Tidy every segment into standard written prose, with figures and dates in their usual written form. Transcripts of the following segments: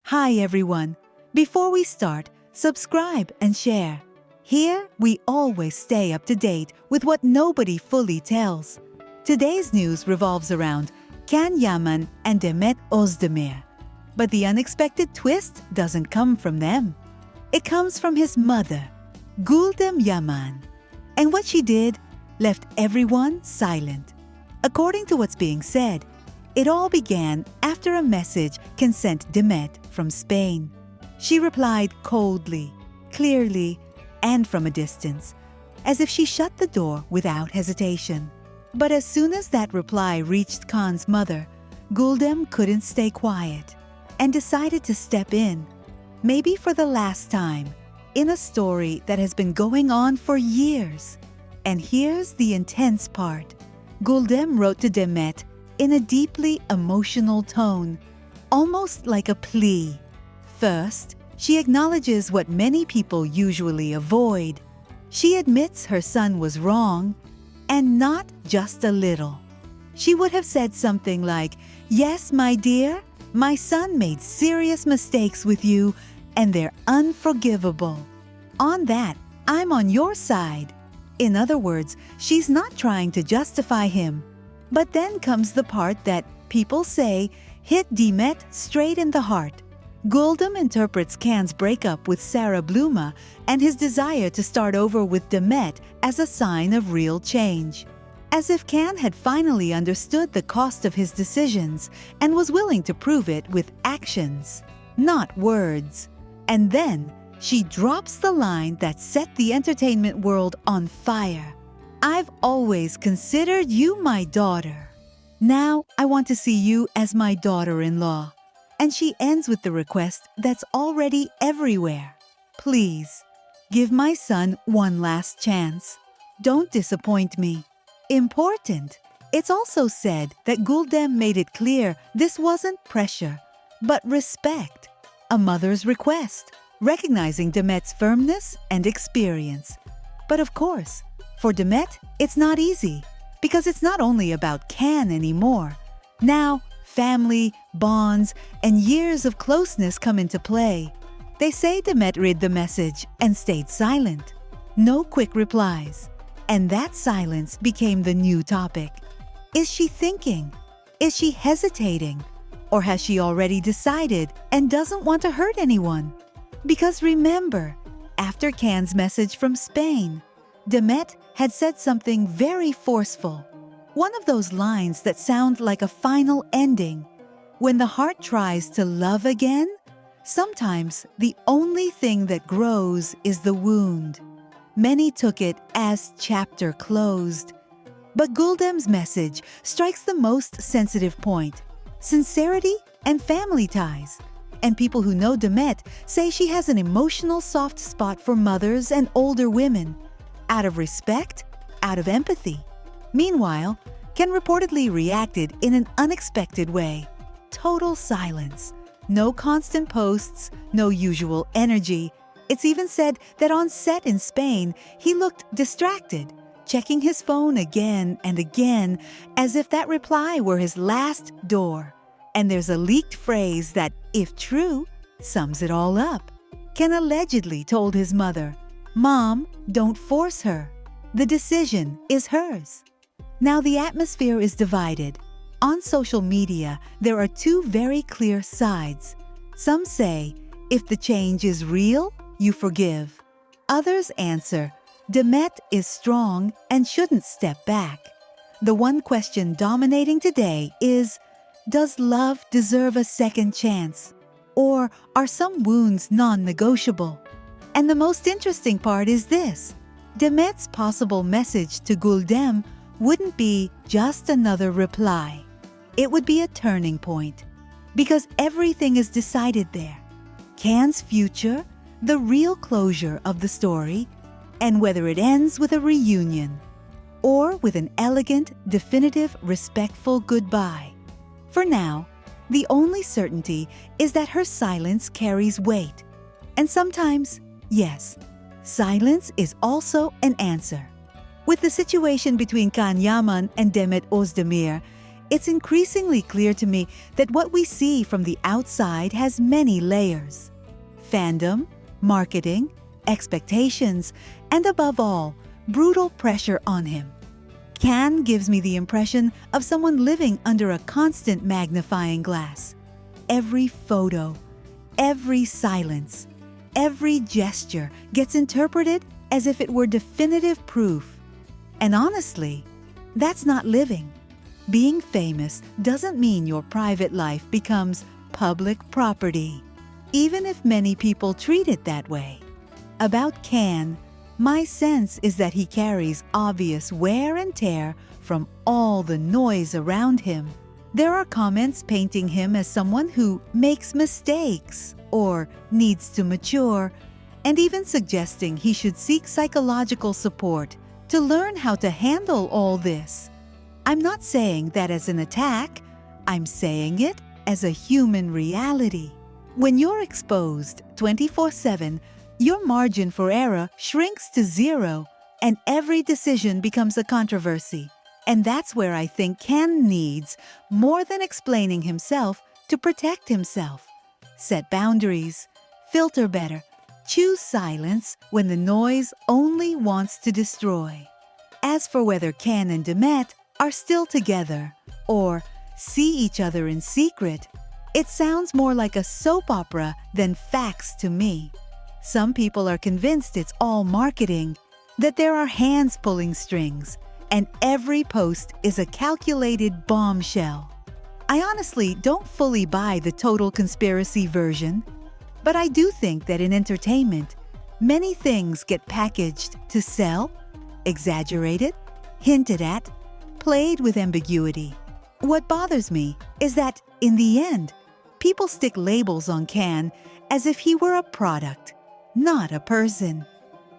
Hi everyone. Before we start, subscribe and share. Here, we always stay up to date with what nobody fully tells. Today's news revolves around Can Yaman and Demet Özdemir. But the unexpected twist doesn't come from them. It comes from his mother, Gulden Yaman. And what she did left everyone silent. According to what's being said, it all began after a message Can sent Demet from Spain. She replied coldly, clearly, and from a distance, as if she shut the door without hesitation. But as soon as that reply reached Khan's mother, Gulden couldn't stay quiet and decided to step in, maybe for the last time, in a story that has been going on for years. And here's the intense part. Gulden wrote to Demet in a deeply emotional tone, almost like a plea. First, she acknowledges what many people usually avoid. She admits her son was wrong, and not just a little. She would have said something like, "Yes, my dear, my son made serious mistakes with you, and they're unforgivable. On that, I'm on your side." In other words, she's not trying to justify him. But then comes the part that people say hit Demet straight in the heart. Gulden interprets Khan's breakup with Sarah Bluma and his desire to start over with Demet as a sign of real change. As if Khan had finally understood the cost of his decisions and was willing to prove it with actions, not words. And then she drops the line that set the entertainment world on fire. "I've always considered you my daughter. Now I want to see you as my daughter-in-law." And she ends with the request that's already everywhere. "Please, give my son one last chance. Don't disappoint me." Important. It's also said that Gulden made it clear this wasn't pressure, but respect. A mother's request, recognizing Demet's firmness and experience. But of course, for Demet, it's not easy, because it's not only about Khan anymore. Now, family, bonds, and years of closeness come into play. They say Demet read the message and stayed silent. No quick replies. And that silence became the new topic. Is she thinking? Is she hesitating? Or has she already decided and doesn't want to hurt anyone? Because remember, after Khan's message from Spain, Demet had said something very forceful. One of those lines that sound like a final ending. When the heart tries to love again, sometimes the only thing that grows is the wound. Many took it as chapter closed. But Gulden's message strikes the most sensitive point: sincerity and family ties. And people who know Demet say she has an emotional soft spot for mothers and older women. Out of respect, out of empathy. Meanwhile, Ken reportedly reacted in an unexpected way. Total silence. No constant posts, no usual energy. It's even said that on set in Spain, he looked distracted, checking his phone again and again, as if that reply were his last door. And there's a leaked phrase that, if true, sums it all up. Ken allegedly told his mother, "Mom, don't force her. The decision is hers." Now the atmosphere is divided. On social media, there are two very clear sides. Some say, if the change is real, you forgive. Others answer, Demet is strong and shouldn't step back. The one question dominating today is, does love deserve a second chance? Or are some wounds non-negotiable? And the most interesting part is this. Demet's possible message to Gulden wouldn't be just another reply. It would be a turning point. Because everything is decided there. Khan's future, the real closure of the story, and whether it ends with a reunion or with an elegant, definitive, respectful goodbye. For now, the only certainty is that her silence carries weight. And sometimes, yes, silence is also an answer. With the situation between Can Yaman and Demet Özdemir, It's increasingly clear to me that what we see from the outside has many layers. Fandom, marketing, expectations, and above all, brutal pressure on him. Can gives me the impression of someone living under a constant magnifying glass. Every photo, every silence, every gesture gets interpreted as if it were definitive proof. And honestly, that's not living. Being famous doesn't mean your private life becomes public property, even if many people treat it that way. About Can, my sense is that he carries obvious wear and tear from all the noise around him. There are comments painting him as someone who makes mistakes or needs to mature, and even suggesting he should seek psychological support to learn how to handle all this. I'm not saying that as an attack, I'm saying it as a human reality. When you're exposed 24/7, your margin for error shrinks to zero, and every decision becomes a controversy. And that's where I think Ken needs, more than explaining himself, to protect himself. Set boundaries, filter better, choose silence when the noise only wants to destroy. As for whether Ken and Demet are still together or see each other in secret, it sounds more like a soap opera than facts to me. Some people are convinced it's all marketing, that there are hands pulling strings, and every post is a calculated bombshell. I honestly don't fully buy the total conspiracy version, but I do think that in entertainment, many things get packaged to sell, exaggerated, hinted at, played with ambiguity. What bothers me is that, in the end, people stick labels on Can as if he were a product, not a person.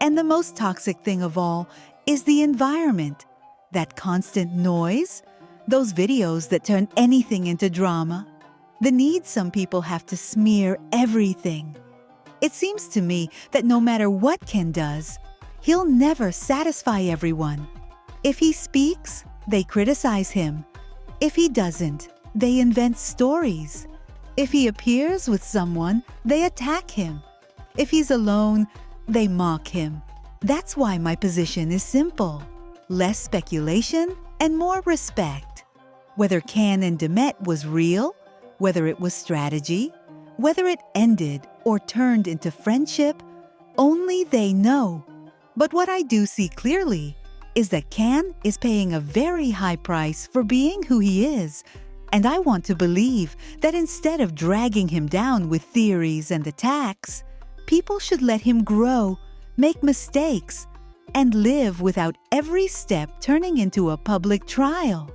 And the most toxic thing of all is the environment. That constant noise, those videos that turn anything into drama, the need some people have to smear everything. It seems to me that no matter what Ken does, he'll never satisfy everyone. If he speaks, they criticize him. If he doesn't, they invent stories. If he appears with someone, they attack him. If he's alone, they mock him. That's why my position is simple. Less speculation and more respect. Whether Can and Demet was real, whether it was strategy, whether it ended or turned into friendship, only they know. But what I do see clearly is that Can is paying a very high price for being who he is, and I want to believe that instead of dragging him down with theories and attacks, people should let him grow, make mistakes, and live without every step turning into a public trial.